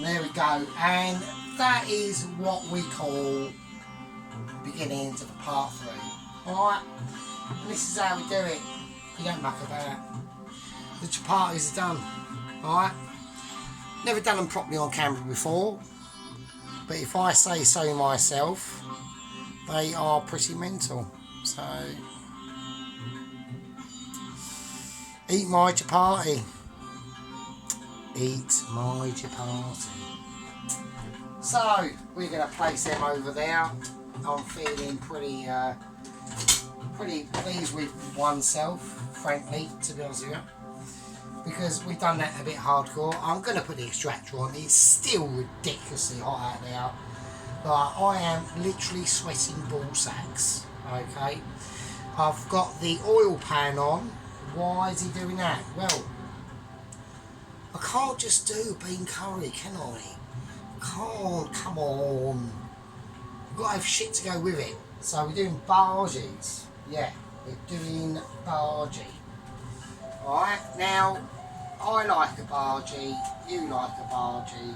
There we go, and that is what we call beginning to the part 3. Alright, and this is how we do it. You don't muck about. The chapatis are done. Alright, never done them properly on camera before, but if I say so myself, they are pretty mental. So, eat my chapati. Eat my chapati. So, we're going to place them over there. I'm feeling pretty pleased with oneself, frankly, to be honest with you. Because we've done that a bit hardcore. I'm going to put the extractor on. It's still ridiculously hot out there. But I am literally sweating ball sacks. Okay. I've got the oil pan on. Why is he doing that? Well, I can't just do bean curry, can I? Can't, come on. I've got to have shit to go with it. So we're doing bhaji's. Yeah, we're doing bhaji. Alright, now, I like a bhaji, you like a bhaji.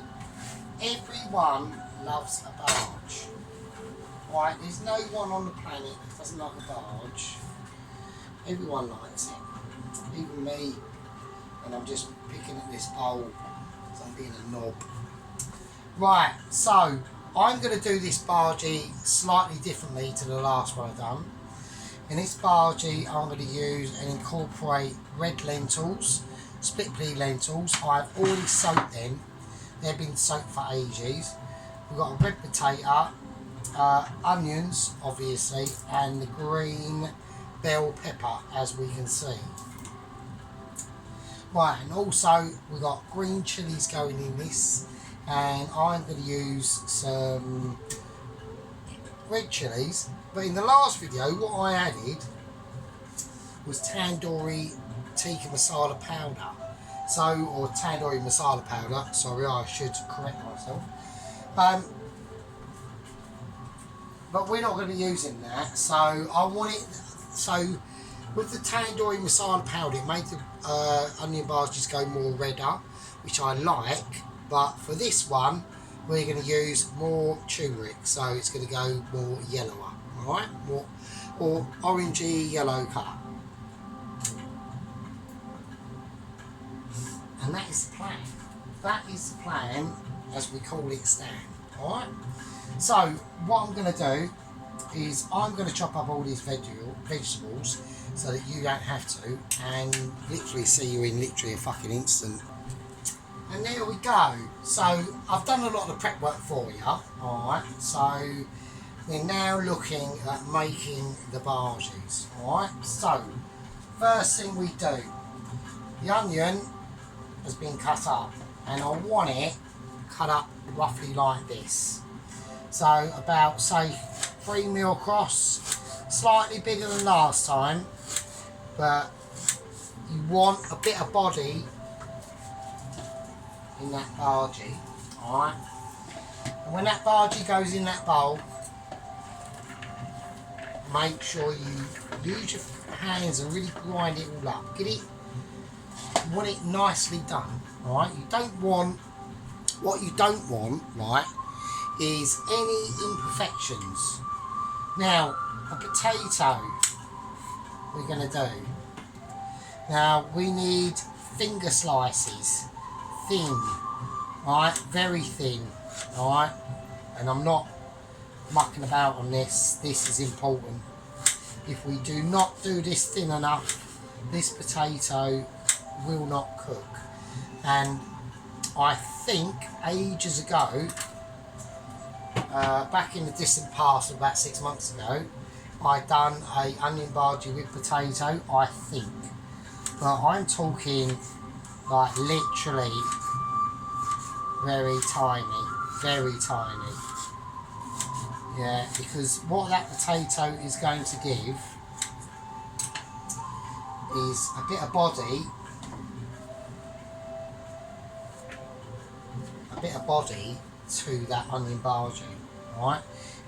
Everyone loves a bhaj. Right, there's no one on the planet that doesn't like a bhaj. Everyone likes it. Even me. And I'm just picking at this bowl because I'm being a knob. Right, so I'm going to do this bhaji slightly differently to the last one I've done. In this bhaji, I'm going to use and incorporate red lentils, split pea lentils. I've already soaked them. They've been soaked for ages. We've got a red potato, onions, obviously, and the green bell pepper, as we can see. Right, and also we've got green chilies going in this, and I'm going to use some red chilies. But in the last video, what I added was tandoori tikka masala powder. So, or tandoori masala powder, sorry, I should correct myself. But we're not going to be using that, so I want it, so with the tandoori masala powder, it made the onion bars just go more redder, which I like, but for this one, we're going to use more turmeric, so it's going to go more yellower, alright, more, or orangey yellow colour. And that is the plan. That is the plan, as we call it, stand. Alright? So, what I'm going to do is I'm going to chop up all these vegetables so that you don't have to, and literally see you in literally a fucking instant. And there we go. So, I've done a lot of the prep work for you. Alright? So, we're now looking at making the bhajis. Alright? So, first thing we do, the onion has been cut up, and I want it cut up roughly like this. So about, say, 3mm across, slightly bigger than last time, but you want a bit of body in that bhaji, alright? And when that bhaji goes in that bowl, make sure you use your hands and really grind it all up. Get it? You want it nicely done, right? You don't want, what you don't want, right, is any imperfections. Now, a potato we're going to do. Now, we need finger slices, thin, right, very thin, alright? And I'm not mucking about on this, this is important. If we do not do this thin enough, this potato will not cook. And I think ages ago, back in the distant past, about 6 months ago, I done a onion bhaji with potato, I think. But I'm talking like literally very tiny, very tiny. Yeah, because what that potato is going to give is a bit of body, to that onion bhaji, right?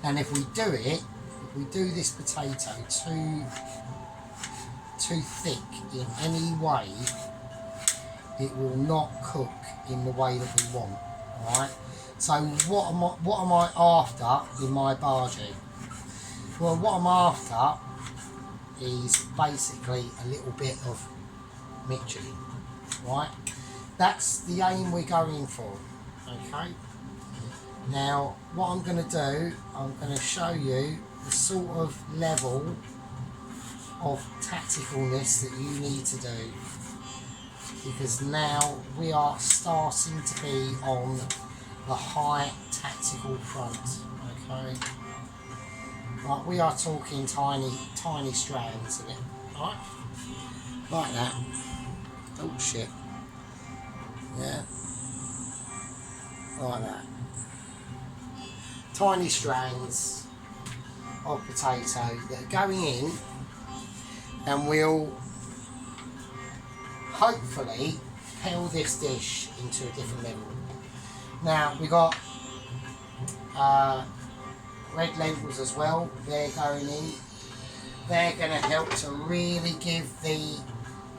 And if we do it, if we do this potato too thick in any way, it will not cook in the way that we want, Alright, so what am I after in my bharji? Well, what I'm after is basically a little bit of Michelin, right? That's the aim we're going for, okay? Now, what I'm going to do, I'm going to show you the sort of level of tacticalness that you need to do, because now we are starting to be on the high tactical front, okay? Right, we are talking tiny strands of it, right? Like that. Oh shit. Yeah. Like that. Tiny strands of potato that are going in and will hopefully propel this dish into a different level. Now we got red lentils as well, they're going in. They're going to help to really give the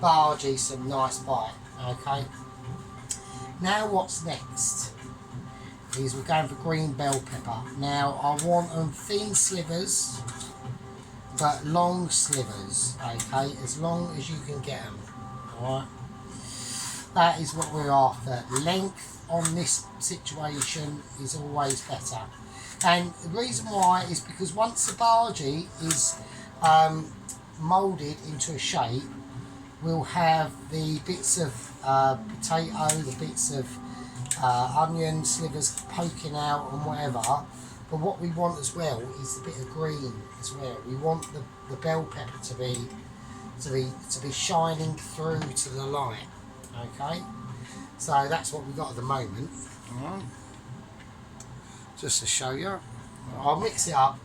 bharji some nice bite, okay? Now what's next is we're going for green bell pepper. Now I want them thin slivers but long slivers, okay, as long as you can get them, alright? That is what we're after. Length on this situation is always better. And the reason why is because once the bharji is moulded into a shape, we'll have the bits of potato, the bits of onion slivers poking out and whatever. But what we want as well is a bit of green as well. We want the bell pepper to be shining through to the light. Okay, so that's what we've got at the moment. Alright. Just to show you, I'll mix it up,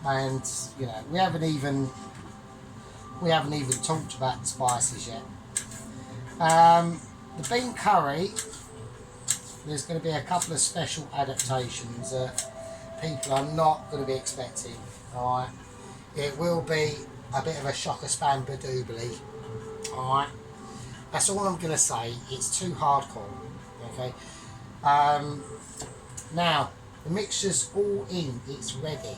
and you know we haven't even talked about the spices yet. The bean curry, there's going to be a couple of special adaptations that people are not going to be expecting. Alright, it will be a bit of a shocker span badoobly. Alright, that's all I'm going to say. It's too hardcore. Okay, now the mixture's all in, it's ready.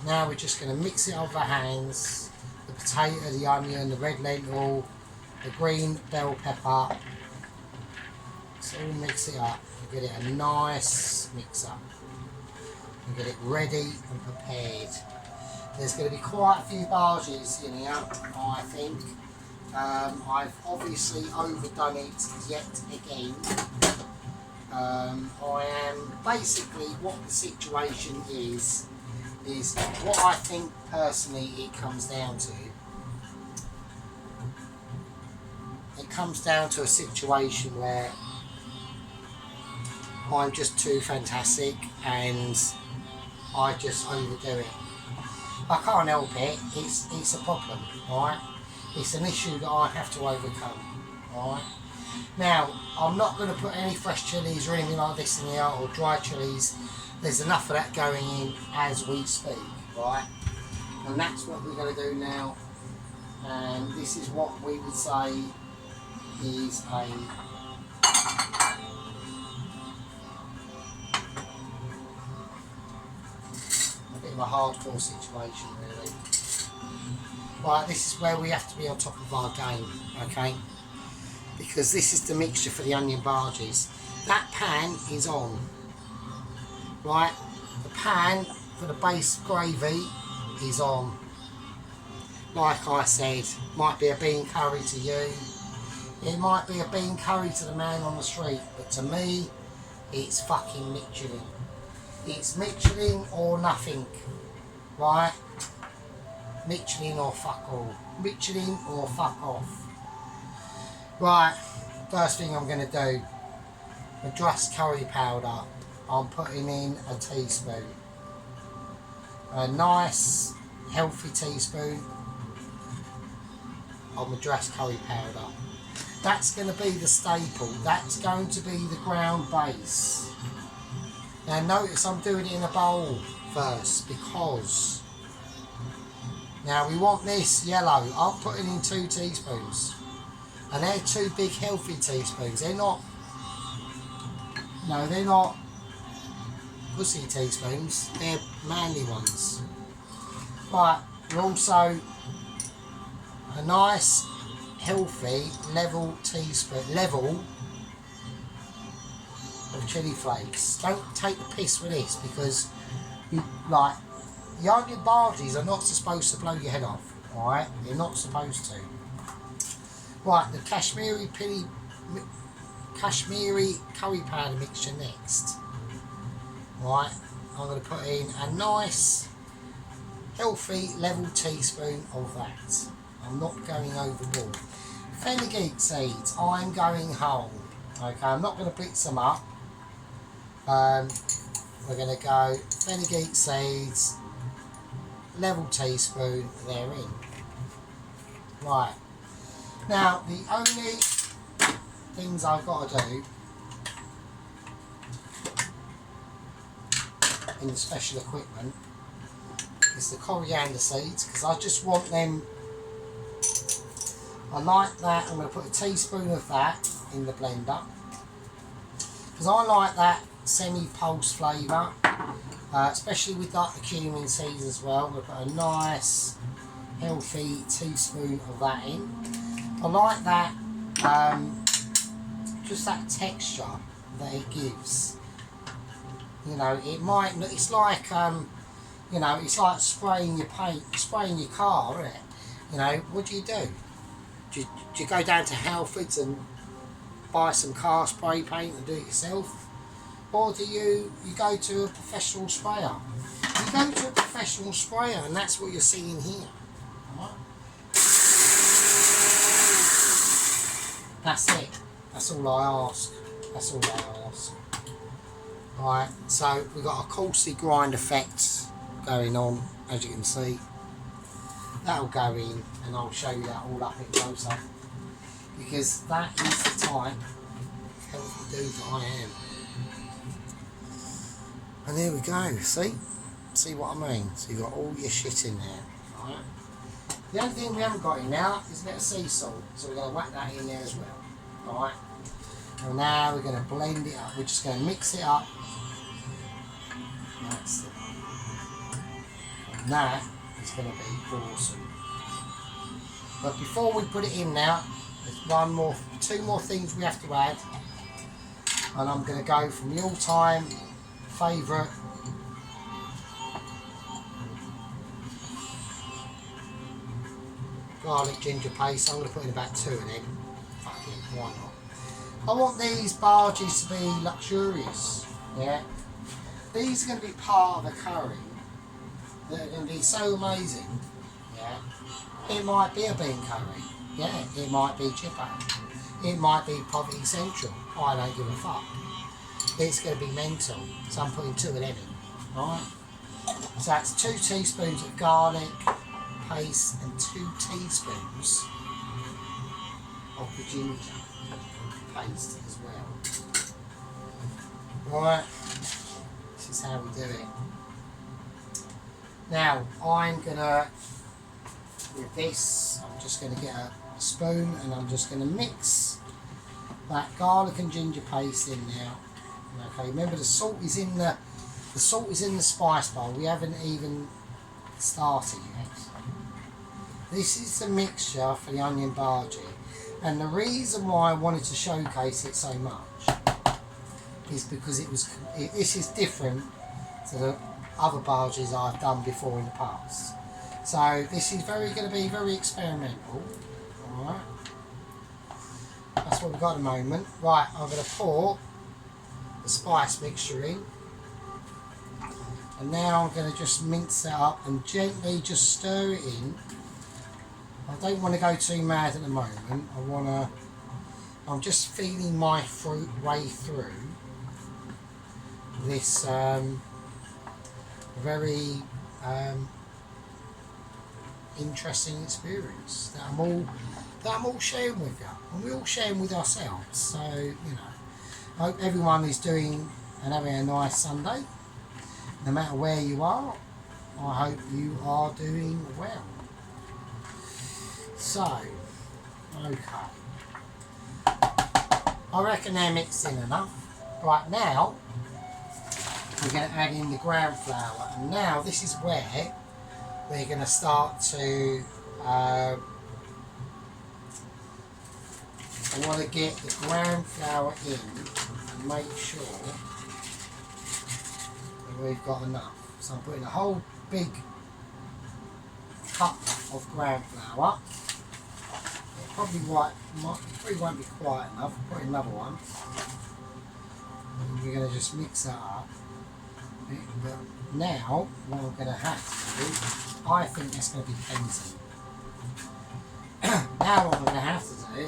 Now we're just going to mix it up with our hands. The potato, the onion, the red lentil, the green bell pepper. So all mix it up and get it a nice mix up. And get it ready and prepared. There's going to be quite a few bharjis in here, I think. I've obviously overdone it yet again. I am basically, what the situation is what I think personally it comes down to. It comes down to a situation where I'm just too fantastic and I just overdo it. I can't help it, it's a problem, alright? It's an issue that I have to overcome, alright? Now, I'm not going to put any fresh chilies or anything like this in here, or dry chilies. There's enough of that going in as we speak, right? And that's what we're going to do now. And this is what we would say is a bit of a hardcore situation, really. Right, this is where we have to be on top of our game, okay? Because this is the mixture for the onion bharjis. That pan is on, right? The pan for the base gravy is on. Like I said, might be a bean curry to you. It might be a bean curry to the man on the street, but to me, it's fucking Michelin. It's Michelin or nothing, right? Michelin or fuck all. Michelin or fuck off. Right, first thing I'm going to do, Madras curry powder. I'm putting in a teaspoon. A nice, healthy teaspoon of Madras curry powder. That's going to be the staple. That's going to be the ground base. Now notice I'm doing it in a bowl first because now we want this yellow. I'm putting in 2 teaspoons. And they're 2 big healthy teaspoons. They're not No, they're not pussy teaspoons, they're manly ones. Right, and also a nice, healthy, level teaspoon, of chili flakes. Don't take the piss with this because you like the onion barges are not supposed to blow your head off. Alright, they're not supposed to. Right, the Kashmiri curry powder mixture next. Right, I'm going to put in a nice, healthy level teaspoon of that. I'm not going overboard. Fenugreek seeds, I'm going whole. Okay, I'm not going to blitz them up. We're going to go fenugreek seeds, level teaspoon, they're in. Right, now the only things I've got to do in the special equipment is the coriander seeds, because I just want them, I like that. I'm going to put a teaspoon of that in the blender because I like that semi-pulse flavour, especially with like the cumin seeds as well. I'm going to put a nice healthy teaspoon of that in. I like that, just that texture that it gives. You know, it might, it's like, you know, it's like spraying your paint, spraying your car, isn't it? You know, what do? Do you go down to Halfords and buy some car spray paint and do it yourself? Or do you go to a professional sprayer? You go to a professional sprayer and that's what you're seeing here. Right? That's it. That's all I ask. That's all I ask. Right, so we've got a coarsely grind effect going on, as you can see. That'll go in and I'll show you that all up in close up, because that is the type of healthy dude that I am. And there we go, see what I mean? So you've got all your shit in there. Right? The only thing we haven't got in now is a bit of sea salt, so we're going to whack that in there as well. Alright, and now we're going to blend it up, we're just going to mix it up. That's it. And that is going to be awesome. But before we put it in now, there's two more things we have to add. And I'm going to go from the all-time favourite garlic ginger paste. I'm going to put in about 2 of them. Fuck it, why not? I want these barges to be luxurious. Yeah. These are going to be part of a curry that are going to be so amazing. Yeah. It might be a bean curry. Yeah. It might be chipper. It might be poverty central. I don't give a fuck. It's going to be mental. So I'm putting 2 of them in. Alright. So that's 2 teaspoons of garlic paste and 2 teaspoons of the ginger paste as well. Right. This is how we do it. Now I'm gonna, with this, I'm just gonna get a spoon and I'm just gonna mix that garlic and ginger paste in now. Okay, remember the salt is in the spice bowl. We haven't even started yet. This is the mixture for the onion bhaji, and the reason why I wanted to showcase it so much is because this is different to the other bhajis I've done before in the past. So this is going to be very experimental. Alright. That's what we've got at the moment. Right, I'm going to pour the spice mixture in. And now I'm going to just mince it up and gently just stir it in. I don't want to go too mad at the moment. I'm just feeling my way through this very interesting experience that I'm all sharing with you, and we're all sharing with ourselves. So you know, I hope everyone is doing and having a nice Sunday, no matter where you are. I hope you are doing well. So, okay, I reckon they're mixed in enough. Right, now we're going to add in the ground flour, and now this is where we're going to start to I want to get the ground flour in and make sure that we've got enough. So I'm putting a whole big cup of ground flour. It probably won't be quite enough. I'll put another one. And we're going to just mix that up. But now, what I'm going to have to do, I think that's going to be plenty. Now what I'm going to have to do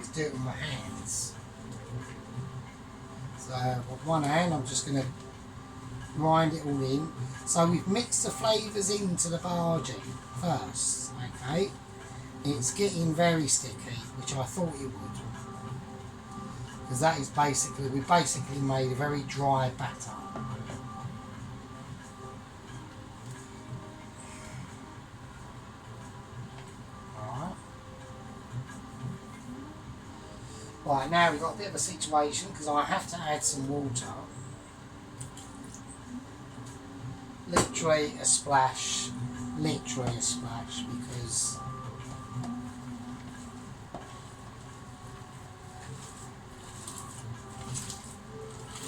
is do it with my hands. So with one hand I'm just going to grind it all in. So we've mixed the flavours into the bhaji first, okay? It's getting very sticky, which I thought it would. Because that is basically, we basically made a very dry batter. Right, now we've got a bit of a situation because I have to add some water. Literally a splash because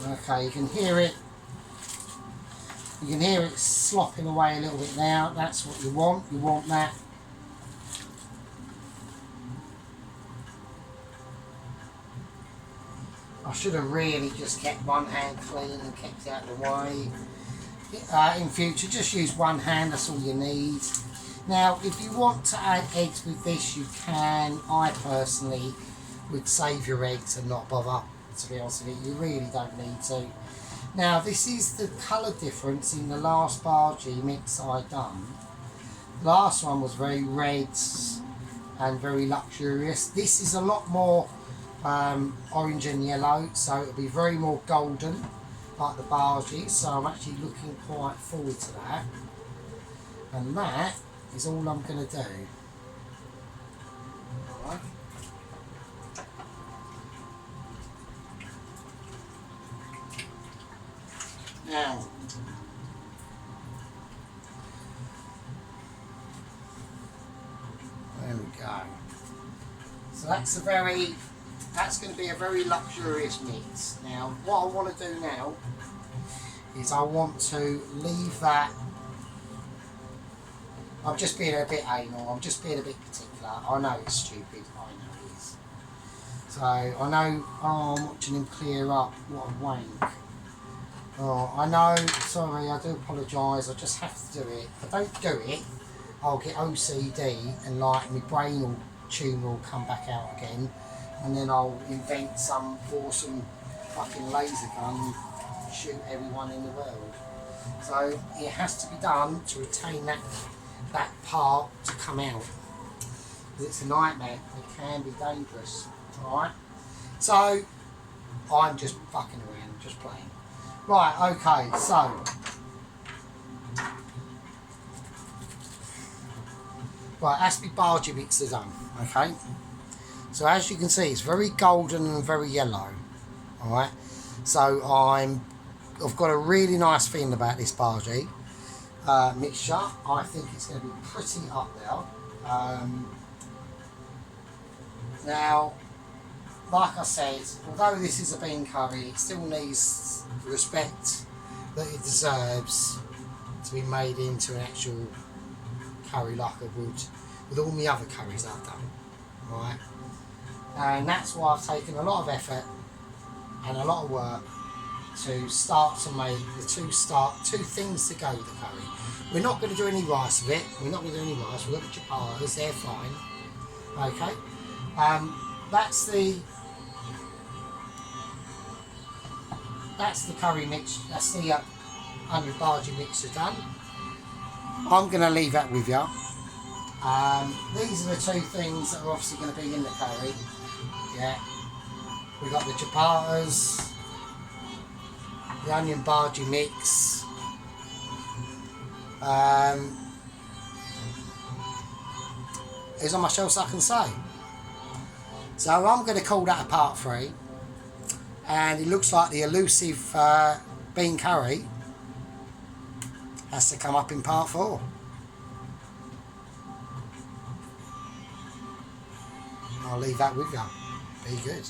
okay, you can hear it slopping away a little bit now. That's what you want that. I should have really just kept one hand clean and kept it out of the way. In future, just use one hand, that's all you need. Now, if you want to add eggs with this, you can. I personally would save your eggs and not bother, to be honest with you. You really don't need to. Now, this is the colour difference in the last bhaji mix I done. The last one was very red and very luxurious. This is a lot more orange and yellow, so it'll be very more golden like the bhaji, so I'm actually looking quite forward to that. And that is all I'm going to do. Alright. Now, there we go. So that's going to be a very luxurious mix. Now, what I want to do now is I want to leave that. I'm just being a bit anal, I'm just being a bit particular. I know it's stupid, I know it is. So, I know, I'm watching him clear up, what a wank. Oh, I know, sorry, I do apologise, I just have to do it. If I don't do it, I'll get OCD and like my brain tumour will come back out again. And then I'll invent some awesome fucking laser gun and shoot everyone in the world. So it has to be done to retain that part to come out. It's a nightmare. It can be dangerous. Alright? So I'm just fucking around, just playing. Right, okay, so right, that's my bhaji mixer done, okay? So as you can see, it's very golden and very yellow. Alright, so I've got a really nice feeling about this bhaji mixture. I think it's going to be pretty up there. Now, like I said, although this is a bean curry, it still needs the respect that it deserves to be made into an actual curry like I would with all my other curries I've done. Right? And that's why I've taken a lot of effort and a lot of work to start to make the two things to go with the curry. We're not going to do any rice with it. We're not going to do any rice. We've got the chapatis, they're fine. Okay. That's the curry mix. That's the 100 bhaji mixture done. I'm going to leave that with you. These are the two things that are obviously going to be in the curry. Yeah, we got the chapatis, the onion bhaji mix. There's not much else I can say. So I'm going to call that a part 3. And it looks like the elusive bean curry has to come up in part 4. I'll leave that with you. Be good.